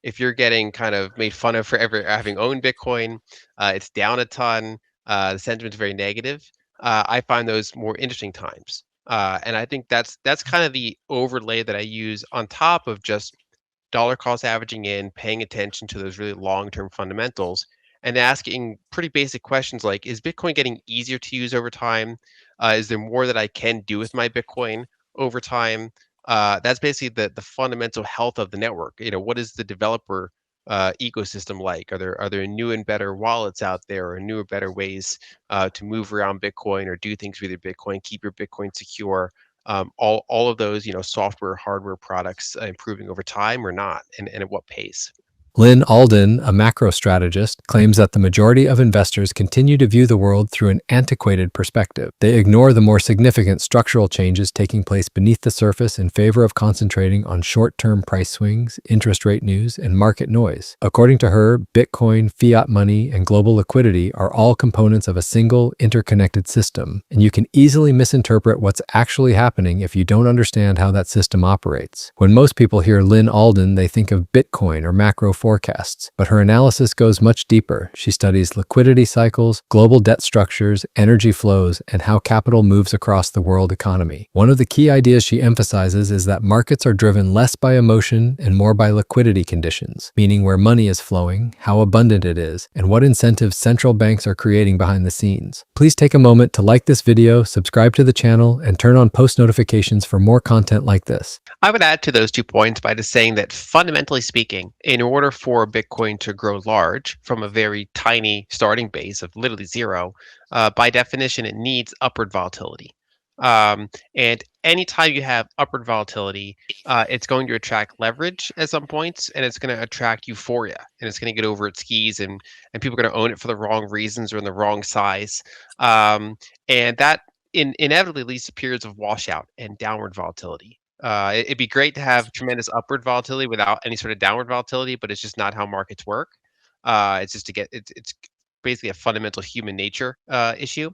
if you're getting kind of made fun of for ever having owned Bitcoin, it's down a ton, the sentiment's very negative. I find those more interesting times. And I think that's kind of the overlay that I use on top of just dollar cost averaging in, paying attention to those really long-term fundamentals, and asking pretty basic questions like, is Bitcoin getting easier to use over time? Is there more that I can do with my Bitcoin over time? That's basically the fundamental health of the network. What is the developer ecosystem like? Are there new and better wallets out there, or newer, better ways to move around Bitcoin or do things with your Bitcoin, keep your Bitcoin secure? All of those, software, hardware products improving over time or not, and at what pace. Lyn Alden, a macro strategist, claims that the majority of investors continue to view the world through an antiquated perspective. They ignore the more significant structural changes taking place beneath the surface in favor of concentrating on short-term price swings, interest rate news, and market noise. According to her, Bitcoin, fiat money, and global liquidity are all components of a single, interconnected system, and you can easily misinterpret what's actually happening if you don't understand how that system operates. When most people hear Lyn Alden, they think of Bitcoin or macro forecasts, but her analysis goes much deeper. She studies liquidity cycles, global debt structures, energy flows, and how capital moves across the world economy. One of the key ideas she emphasizes is that markets are driven less by emotion and more by liquidity conditions, meaning where money is flowing, how abundant it is, and what incentives central banks are creating behind the scenes. Please take a moment to like this video, subscribe to the channel, and turn on post notifications for more content like this. I would add to those 2 points by just saying that fundamentally speaking, in order for Bitcoin to grow large from a very tiny starting base of literally zero, by definition, it needs upward volatility. And anytime you have upward volatility, it's going to attract leverage at some points, and it's going to attract euphoria, and it's going to get over its skis, and people are going to own it for the wrong reasons or in the wrong size. And that inevitably leads to periods of washout and downward volatility. It'd be great to have tremendous upward volatility without any sort of downward volatility, but it's just not how markets work. It's just to get it's basically a fundamental human nature issue.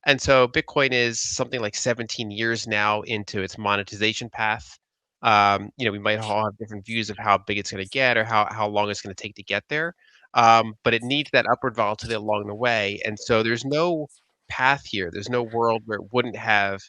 And so Bitcoin is something like 17 years now into its monetization path. We might all have different views of how big it's going to get or how long it's going to take to get there. But it needs that upward volatility along the way. And so there's no path here. There's no world where it wouldn't have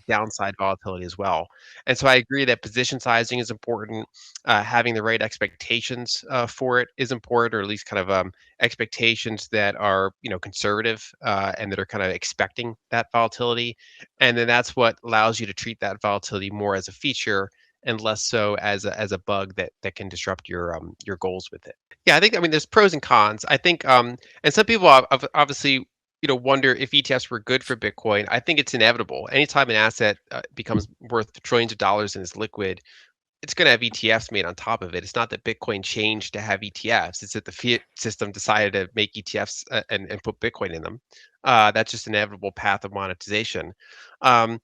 downside volatility as well. And so I agree that position sizing is important. Having the right expectations for it is important, or at least kind of expectations that are conservative and that are kind of expecting that volatility. And then that's what allows you to treat that volatility more as a feature and less so as a bug that can disrupt your goals with it. Yeah, I mean there's pros and cons. I think and some people obviously wonder if ETFs were good for Bitcoin. I think it's inevitable. Anytime an asset becomes worth trillions of dollars and is liquid, it's going to have ETFs made on top of it. It's not that Bitcoin changed to have ETFs. It's that the fiat system decided to make ETFs and put Bitcoin in them. That's just an inevitable path of monetization. Um,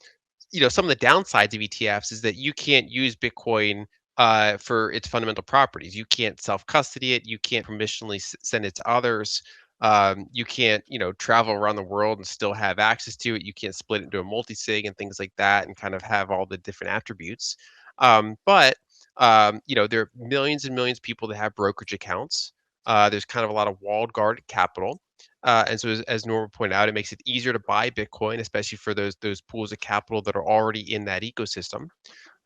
some of the downsides of ETFs is that you can't use Bitcoin for its fundamental properties. You can't self-custody it. You can't permissionally send it to others. You can't, travel around the world and still have access to it. You can't split it into a multi-sig and things like that and kind of have all the different attributes. But there are millions and millions of people that have brokerage accounts. There's kind of a lot of walled garden capital. And so, as Norma pointed out, it makes it easier to buy Bitcoin, especially for those pools of capital that are already in that ecosystem.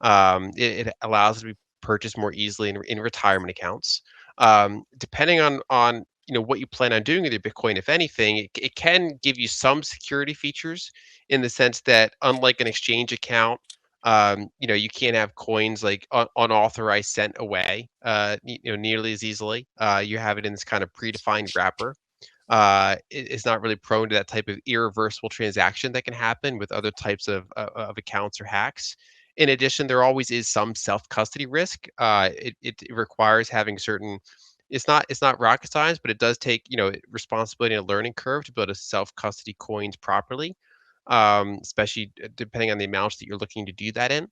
It allows it to be purchased more easily in retirement accounts. Depending on what you plan on doing with your Bitcoin, if anything, it can give you some security features in the sense that unlike an exchange account, you can't have coins like unauthorized sent away, nearly as easily. You have it in this kind of predefined wrapper. It's not really prone to that type of irreversible transaction that can happen with other types of accounts or hacks. In addition, there always is some self custody risk. It requires having certain. It's not rocket science, but it does take responsibility and a learning curve to be able to self custody coins properly, especially depending on the amounts that you're looking to do that in.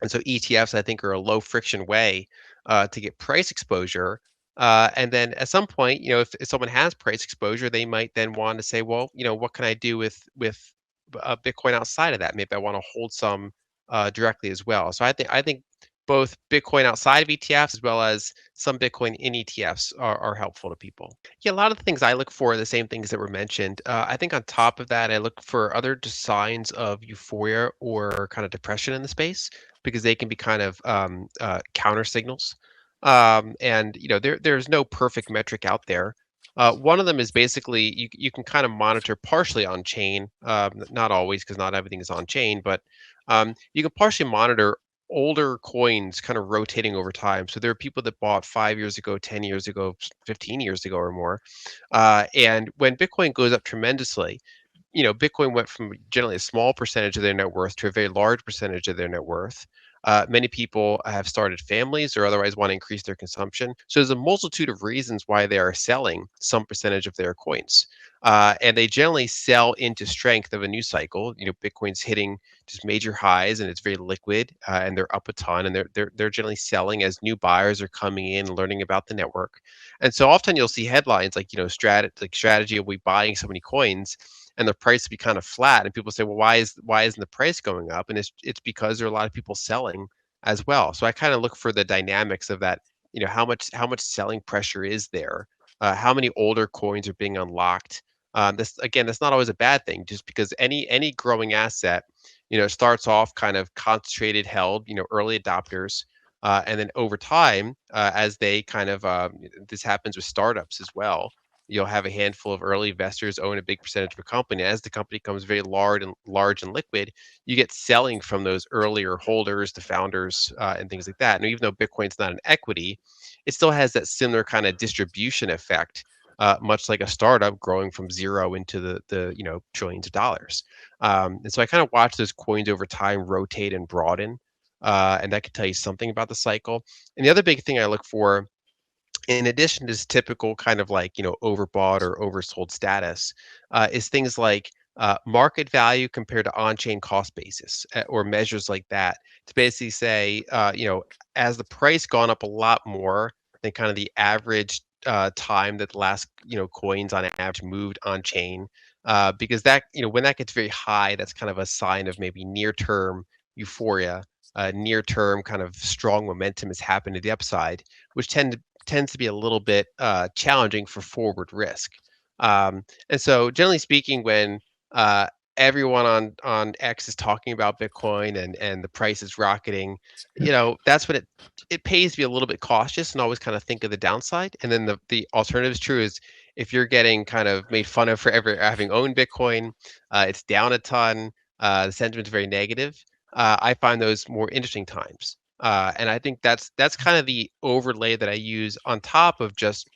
And so ETFs, I think, are a low friction way to get price exposure. And then at some point, if someone has price exposure, they might then want to say, well, what can I do with Bitcoin outside of that? Maybe I want to hold some directly as well. So I think both Bitcoin outside of ETFs as well as some Bitcoin in ETFs are helpful to people. Yeah, a lot of the things I look for are the same things that were mentioned. I think on top of that, I look for other signs of euphoria or kind of depression in the space because they can be kind of counter signals. And there's no perfect metric out there. One of them is basically you can kind of monitor partially on chain, not always because not everything is on chain, but you can partially monitor older coins kind of rotating over time. So there are people that bought 5 years ago, 10 years ago, 15 years ago or more. And when Bitcoin goes up tremendously, Bitcoin went from generally a small percentage of their net worth to a very large percentage of their net worth. Many people have started families or otherwise want to increase their consumption. So there's a multitude of reasons why they are selling some percentage of their coins. And they generally sell into strength of a new cycle. Bitcoin's hitting just major highs and it's very liquid, and they're up a ton, and they're generally selling as new buyers are coming in and learning about the network. And so often you'll see headlines like, strategy of we buying so many coins and the price to be kind of flat, and people say, well, why isn't the price going up? And it's because there are a lot of people selling as well. So I kind of look for the dynamics of that. How much selling pressure is there? How many older coins are being unlocked? This again, that's not always a bad thing, just because any growing asset, starts off kind of concentrated, held, early adopters. And then over time, as they kind of this happens with startups as well. You'll have a handful of early investors own a big percentage of a company. As the company becomes very large and liquid, you get selling from those earlier holders, the founders, and things like that. And even though Bitcoin's not an equity, it still has that similar kind of distribution effect, much like a startup growing from zero into the trillions of dollars. And so I kind of watch those coins over time rotate and broaden, and that could tell you something about the cycle. And the other big thing I look for, in addition to this typical kind of like overbought or oversold status, is things like market value compared to on-chain cost basis, or measures like that, to basically say, as the price gone up a lot more than kind of the average time that the last coins on average moved on chain, because that when that gets very high, that's kind of a sign of maybe near-term euphoria. Near-term kind of strong momentum has happened to the upside, which tends to be a little bit challenging for forward risk. And so, generally speaking, when uh, everyone on X is talking about Bitcoin and the price is rocketing, that's when it pays to be a little bit cautious and always kind of think of the downside. And then the alternative is true is if you're getting kind of made fun of for ever having owned Bitcoin, it's down a ton, the sentiment's very negative. I find those more interesting times. And I think that's kind of the overlay that I use on top of just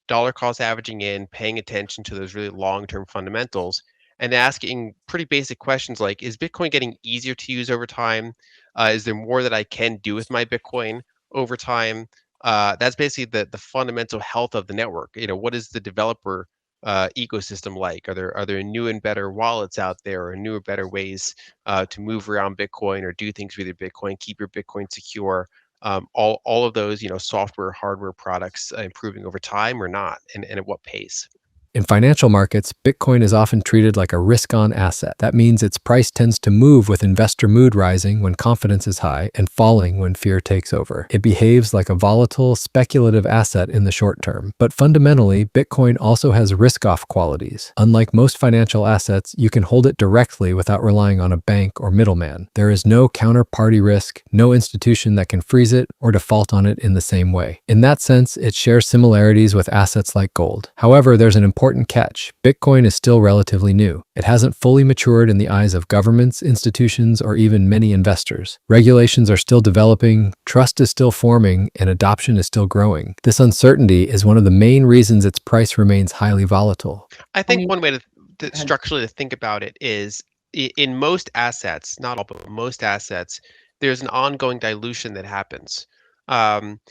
dollar cost averaging in, paying attention to those really long-term fundamentals, and asking pretty basic questions like, is Bitcoin getting easier to use over time? Is there more that I can do with my Bitcoin over time? That's basically the fundamental health of the network. What is the developer ecosystem like? Are there new and better wallets out there, or newer, better ways to move around Bitcoin or do things with your Bitcoin, keep your Bitcoin secure? All of those, software, hardware products improving over time or not, and at what pace. In financial markets, Bitcoin is often treated like a risk-on asset. That means its price tends to move with investor mood rising when confidence is high and falling when fear takes over. It behaves like a volatile, speculative asset in the short term. But fundamentally, Bitcoin also has risk-off qualities. Unlike most financial assets, you can hold it directly without relying on a bank or middleman. There is no counterparty risk, no institution that can freeze it or default on it in the same way. In that sense, it shares similarities with assets like gold. However, there's an important catch. Bitcoin is still relatively new. It hasn't fully matured in the eyes of governments, institutions, or even many investors. Regulations are still developing, trust is still forming, and adoption is still growing. This uncertainty is one of the main reasons its price remains highly volatile. I think one way to structurally to think about it is, in most assets, not all, but most assets, there's an ongoing dilution that happens. Um,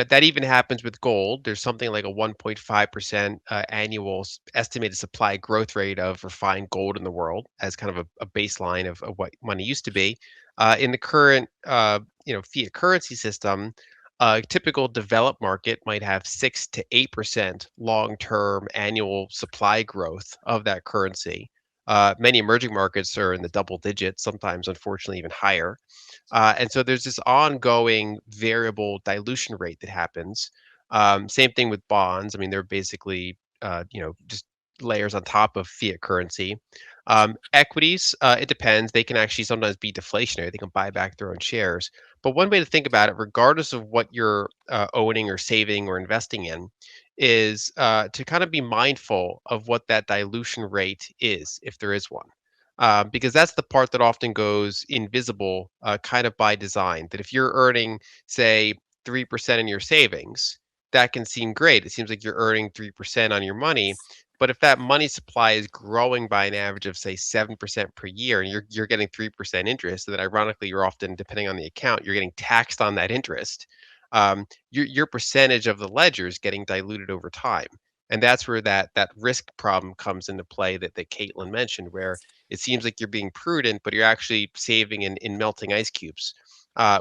that even happens with gold. There's something like a 1.5% annual estimated supply growth rate of refined gold in the world as kind of a baseline of what money used to be. In the current fiat currency system, a typical developed market might have 6 to 8% long-term annual supply growth of that currency. Many emerging markets are in the double digits, sometimes unfortunately even higher. And so there's this ongoing variable dilution rate that happens. Same thing with bonds. I mean, they're basically, just layers on top of fiat currency. Equities, it depends. They can actually sometimes be deflationary. They can buy back their own shares. But one way to think about it, regardless of what you're owning or saving or investing in, is to kind of be mindful of what that dilution rate is, if there is one, because that's the part that often goes invisible, kind of by design. That if you're earning, say, 3% in your savings, that can seem great. It seems like you're earning 3% on your money. But if that money supply is growing by an average of, say, 7% per year, and you're getting 3% interest, then ironically, you're often, depending on the account, you're getting taxed on that interest. Your percentage of the ledger is getting diluted over time. And that's where that risk problem comes into play that Caitlin mentioned, where it seems like you're being prudent, but you're actually saving in melting ice cubes,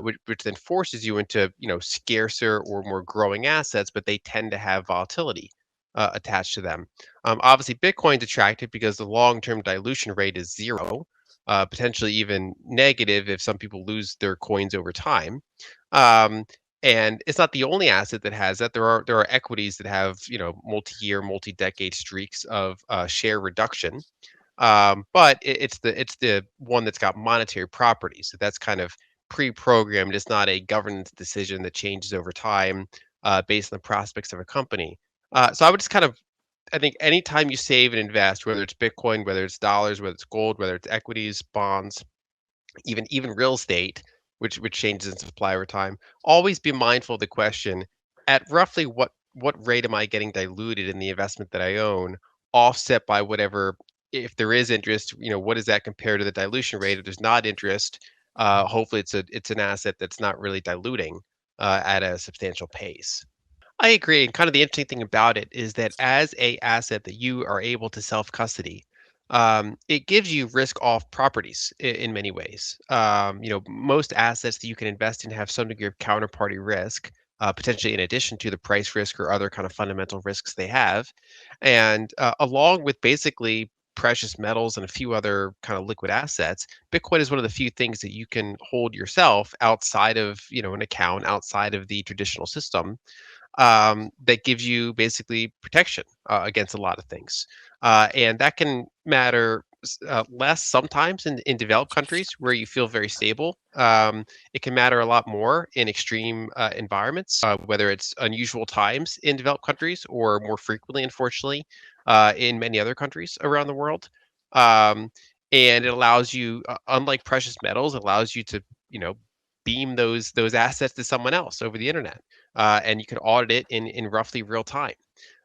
which then forces you into scarcer or more growing assets, but they tend to have volatility attached to them. Obviously, Bitcoin's attractive because the long-term dilution rate is zero, potentially even negative if some people lose their coins over time. Um, and it's not the only asset that has that. There are equities that have multi-year, multi-decade streaks of share reduction, but it's the one that's got monetary properties. So that's kind of pre-programmed. It's not a governance decision that changes over time based on the prospects of a company. So I would just kind of, I think anytime you save and invest, whether it's Bitcoin, whether it's dollars, whether it's gold, whether it's equities, bonds, even real estate, which changes in supply over time, always be mindful of the question: at roughly what rate am I getting diluted in the investment that I own, offset by whatever, if there is interest, what does that compare to the dilution rate? If there's not interest, hopefully it's an asset that's not really diluting at a substantial pace. I agree. And kind of the interesting thing about it is that as a asset that you are able to self custody, it gives you risk off properties in many ways. Most assets that you can invest in have some degree of counterparty risk, potentially in addition to the price risk or other kind of fundamental risks they have. And along with basically precious metals and a few other kind of liquid assets, Bitcoin is one of the few things that you can hold yourself outside of, an account, outside of the traditional system, that gives you basically protection against a lot of things. And that can matter less sometimes in developed countries where you feel very stable. It can matter a lot more in extreme environments, whether it's unusual times in developed countries or more frequently, unfortunately, in many other countries around the world. Um, and it allows you, unlike precious metals, allows you to, beam those assets to someone else over the internet, and you can audit it in roughly real time.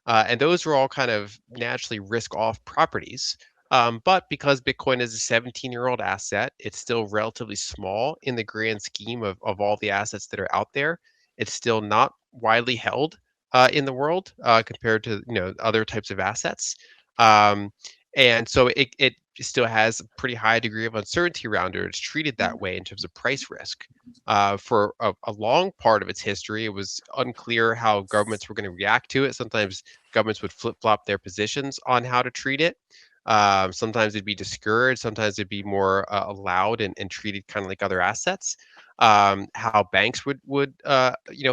And those are all kind of naturally risk off properties. But because Bitcoin is a 17-year-old asset, it's still relatively small in the grand scheme of all the assets that are out there. It's still not widely held in the world compared to other types of assets. Um, and so it still has a pretty high degree of uncertainty around it. It's treated that way in terms of price risk. For a long part of its history, it was unclear how governments were going to react to it. Sometimes governments would flip flop their positions on how to treat it. Sometimes it'd be discouraged. Sometimes it'd be more allowed and treated kind of like other assets. How banks would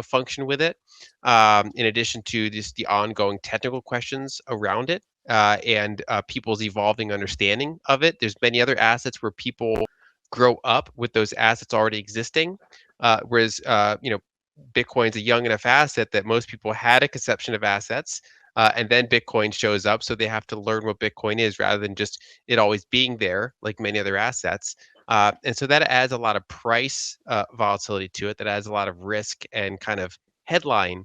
function with it, in addition to just the ongoing technical questions around it, and people's evolving understanding of it. There's many other assets where people grow up with those assets already existing, whereas Bitcoin's a young enough asset that most people had a conception of assets, and then Bitcoin shows up, so they have to learn what Bitcoin is rather than just it always being there, like many other assets. And so that adds a lot of price volatility to it. That adds a lot of risk and kind of headline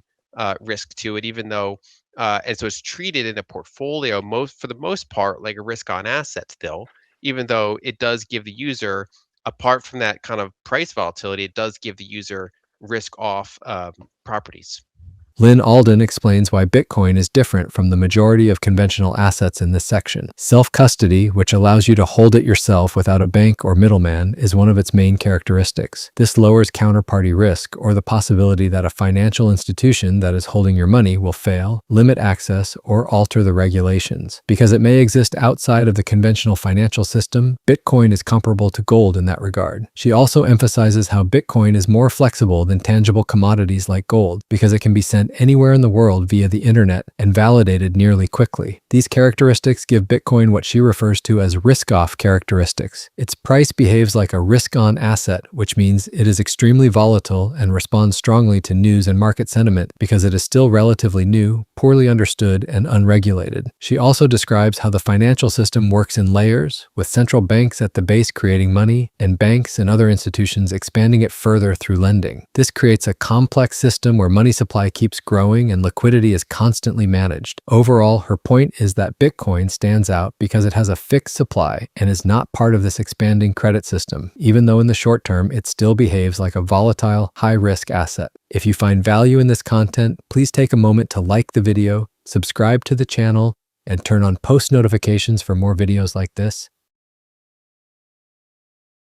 risk to it, even though. And so it's treated in a portfolio for the most part like a risk on asset still, even though it does give the user, apart from that kind of price volatility, it does give the user risk off properties. Lyn Alden explains why Bitcoin is different from the majority of conventional assets in this section. Self-custody, which allows you to hold it yourself without a bank or middleman, is one of its main characteristics. This lowers counterparty risk or the possibility that a financial institution that is holding your money will fail, limit access, or alter the regulations. Because it may exist outside of the conventional financial system, Bitcoin is comparable to gold in that regard. She also emphasizes how Bitcoin is more flexible than tangible commodities like gold because it can be sent anywhere in the world via the internet and validated nearly quickly. These characteristics give Bitcoin what she refers to as risk-off characteristics. Its price behaves like a risk-on asset, which means it is extremely volatile and responds strongly to news and market sentiment because it is still relatively new, poorly understood, and unregulated. She also describes how the financial system works in layers, with central banks at the base creating money and banks and other institutions expanding it further through lending. This creates a complex system where money supply keeps growing and liquidity is constantly managed. Overall, her point is that Bitcoin stands out because it has a fixed supply and is not part of this expanding credit system, even though in the short term it still behaves like a volatile, high-risk asset. If you find value in this content, please take a moment to like the video, subscribe to the channel, and turn on post notifications for more videos like this.